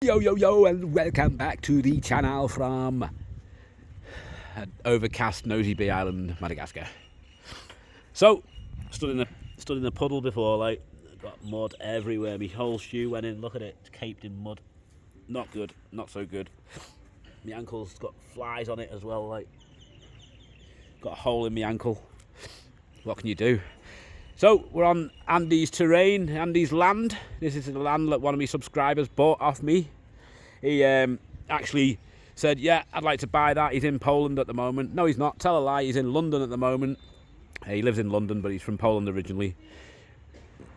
Yo, and welcome back to the channel from overcast Nosy Bay Island, Madagascar. So, stood in a puddle before, like, got mud everywhere. My whole shoe went in. Look at it, it's caped in mud. Not good, not so good. My ankle's got flies on it as well, like, got a hole in my ankle. What can you do? So, we're on Andy's terrain, Andy's land. This is the land that one of my subscribers bought off me. He actually said, yeah, I'd like to buy that. He's in Poland at the moment. No, he's not. Tell a lie, he's in London at the moment. He lives in London, but he's from Poland originally.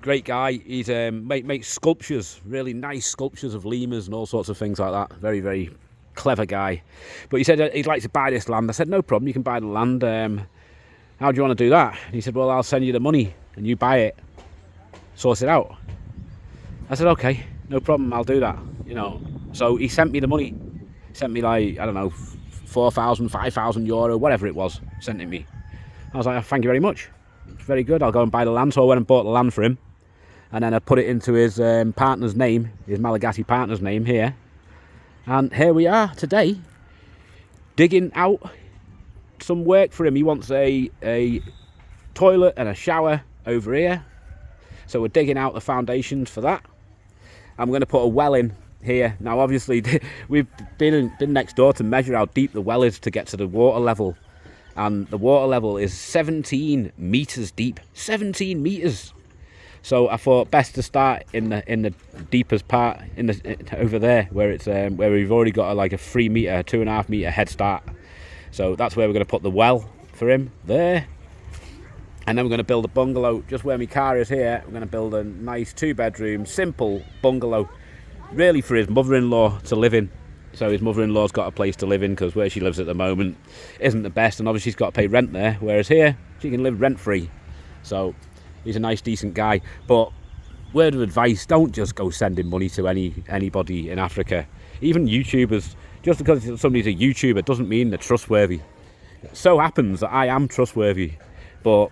Great guy. He's makes sculptures, really nice sculptures of lemurs and all sorts of things like that. Very, very clever guy. But he said he'd like to buy this land. I said, no problem, you can buy the land. How do you want to do that? And he said, well, I'll send you the money and you buy it, sort it out. I said, okay, no problem, I'll do that, you know. So he sent me the money. He sent me, like, I don't know, 4,000, 5,000 euro, whatever it was, sent it me. I was like, oh, thank you very much. It's very good, I'll go and buy the land. So I went and bought the land for him. And then I put it into his partner's name, his Malagasy partner's name here. And here we are today, digging out some work for him. He wants a toilet and a shower over here, so we're digging out the foundations for that. I'm going to put a well in here. Now obviously we've been next door to measure how deep the well is to get to the water level, and the water level is 17 meters deep. 17 meters. So I thought best to start in the deepest part, over there where it's where we've already got a 3 meter, 2.5 meter head start. So that's where we're going to put the well for him there. And then we're going to build a bungalow just where my car is here. We're going to build a nice 2-bedroom, simple bungalow, really for his mother-in-law to live in. So his mother-in-law's got a place to live in, because where she lives at the moment isn't the best, and obviously she's got to pay rent there, whereas here she can live rent-free. So he's a nice, decent guy. But word of advice, don't just go sending money to anybody in Africa. Even YouTubers, just because somebody's a YouTuber doesn't mean they're trustworthy. It so happens that I am trustworthy, but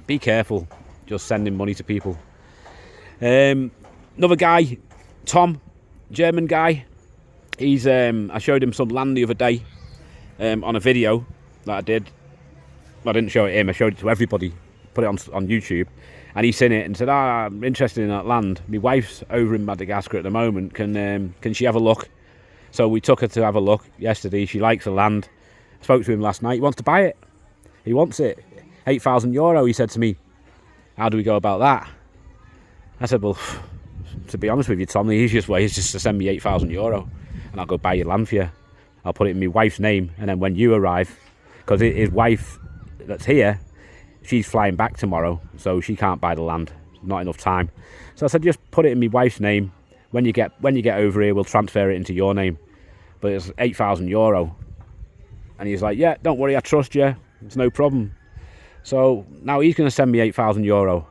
be careful just sending money to people. Another guy, Tom, German guy, he's I showed him some land the other day on a video that I did. Well, I didn't show it to him, I showed it to everybody, put it on YouTube, and he's seen it and said, I'm interested in that land. My wife's over in Madagascar at the moment, can she have a look? So we took her to have a look yesterday. She likes the land. I spoke to him last night. He wants to buy it. He wants it. 8,000 euro, he said to me. How do we go about that? I said, well, to be honest with you, Tom, the easiest way is just to send me 8,000 euro and I'll go buy your land for you. I'll put it in my wife's name, and then when you arrive, because his wife that's here, she's flying back tomorrow, so she can't buy the land. Not enough time. So I said, just put it in my wife's name. When you get over here, we'll transfer it into your name. But it's 8,000 euro. And he's like, yeah, don't worry, I trust you. It's no problem. So now he's going to send me 8,000 euro.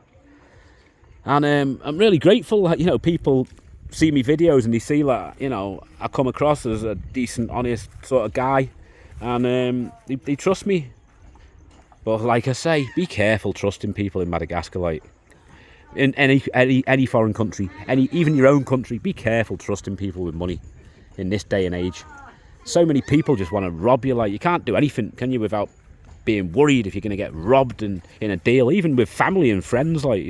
And I'm really grateful that, you know, people see me videos and they see that, you know, I come across as a decent, honest sort of guy. And they trust me. But like I say, be careful trusting people in Madagascar. Like, in any foreign country, even your own country, be careful trusting people with money in this day and age. So many people just want to rob you. Like, you can't do anything, can you, without being worried if you're going to get robbed in a deal. Even with family and friends, like,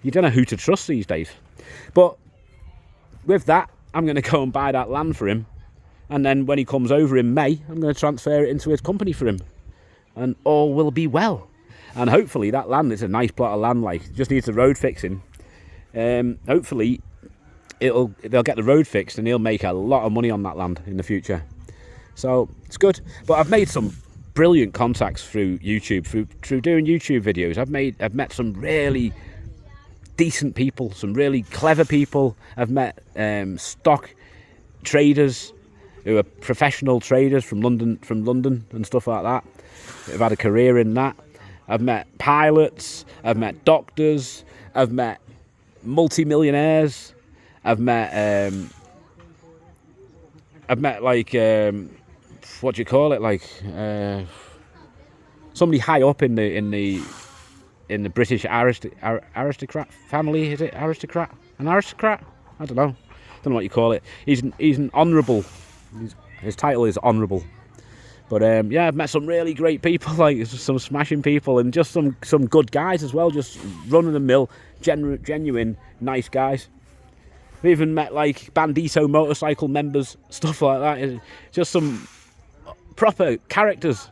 you don't know who to trust these days. But with that, I'm going to go and buy that land for him, and then when he comes over in May, I'm going to transfer it into his company for him, and all will be well. And hopefully that land, it's a nice plot of land, like, just needs the road fixing. Hopefully they'll get the road fixed and he'll make a lot of money on that land in the future. So it's good. But I've made some brilliant contacts through YouTube, through doing YouTube videos. I've met some really decent people, some really clever people. I've met stock traders who are professional traders from London and stuff like that. I've had a career in that. I've met pilots, I've met doctors, I've met multi-millionaires, I've met like what do you call it, like somebody high up in the British aristocrat family. Is it aristocrat? An aristocrat? I don't know. don't know what you call it. He's an honourable. His title is honourable. But yeah, I've met some really great people, like some smashing people, and just some good guys as well. Just run of the mill, genuine, nice guys. I've even met like Bandito motorcycle members, stuff like that. It's just some proper characters,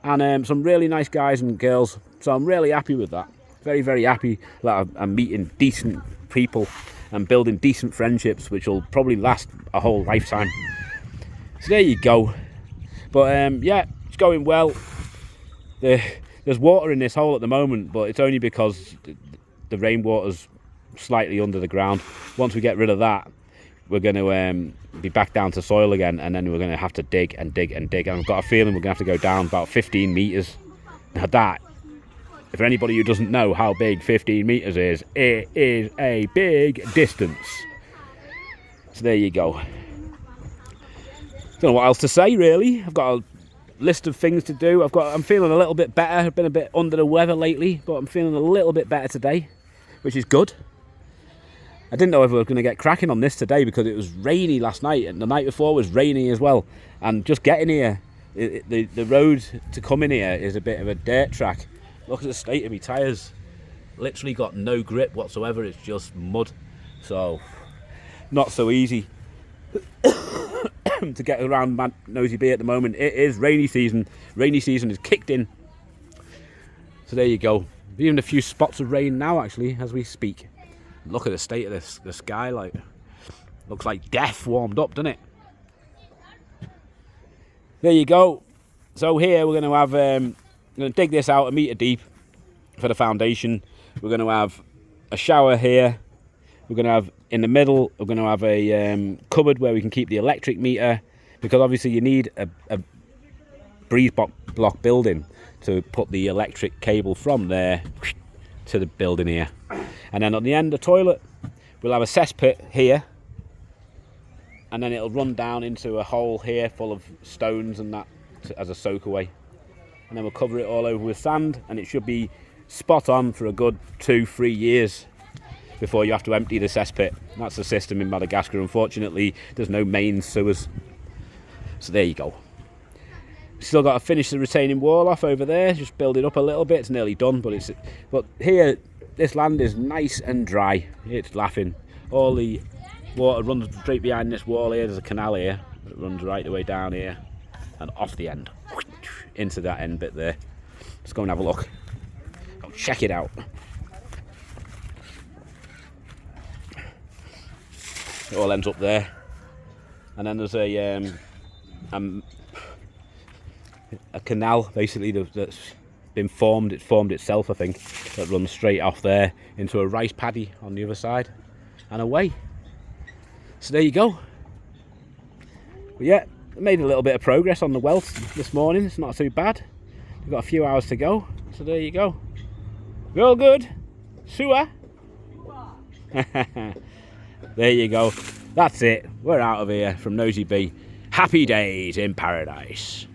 and some really nice guys and girls. So I'm really happy with that. Very, very happy that I'm meeting decent people and building decent friendships, which will probably last a whole lifetime. So there you go. But yeah, it's going well. There's water in this hole at the moment, but it's only because the rainwater's slightly under the ground. Once we get rid of that, we're going to be back down to soil again, and then we're going to have to dig and dig and dig. And I've got a feeling we're going to have to go down about 15 metres. Now that, if for anybody who doesn't know how big 15 metres is, it is a big distance. So there you go. Don't know what else to say, really. I've got a list of things to do. I'm feeling a little bit better. I've been a bit under the weather lately, but I'm feeling a little bit better today, which is good. I didn't know if we were going to get cracking on this today because it was rainy last night, and the night before was rainy as well. And just getting here, the road to come in here is a bit of a dirt track. Look at the state of my tyres. Literally got no grip whatsoever. It's just mud. So, not so easy to get around Nosy Be at the moment. It is rainy season. Rainy season is kicked in. So there you go. Even a few spots of rain now, actually, as we speak. Look at the state of the sky. Like, looks like death warmed up, doesn't it? There you go. So here we're going to have, we're going to dig this out 1 metre deep for the foundation. We're going to have a shower here. We're going to have, in the middle, we're going to have a cupboard where we can keep the electric meter, because obviously you need a breeze block building to put the electric cable from there to the building here. And then on the end, the toilet, we'll have a cesspit here, and then it'll run down into a hole here full of stones and that as a soak away. And then we'll cover it all over with sand, and it should be spot on for a good 2-3 years before you have to empty the cesspit. That's the system in Madagascar. Unfortunately, there's no main sewers. So there you go. Still got to finish the retaining wall off over there, just build it up a little bit. It's nearly done, but here, this land is nice and dry. It's laughing. All the water runs straight behind this wall here. There's a canal here that runs right the way down here and off the end into that end bit there. Let's go and have a look. Go check it out. It all ends up there, and then there's a canal basically that's been formed. It's formed itself, I think, that runs straight off there into a rice paddy on the other side and away. So there you go. But yeah, I made a little bit of progress on the welt this morning. It's not too bad. We've got a few hours to go, so there you go. We're all good. Sewer. There you go. That's it. We're out of here from Nosy Be. Happy days in paradise.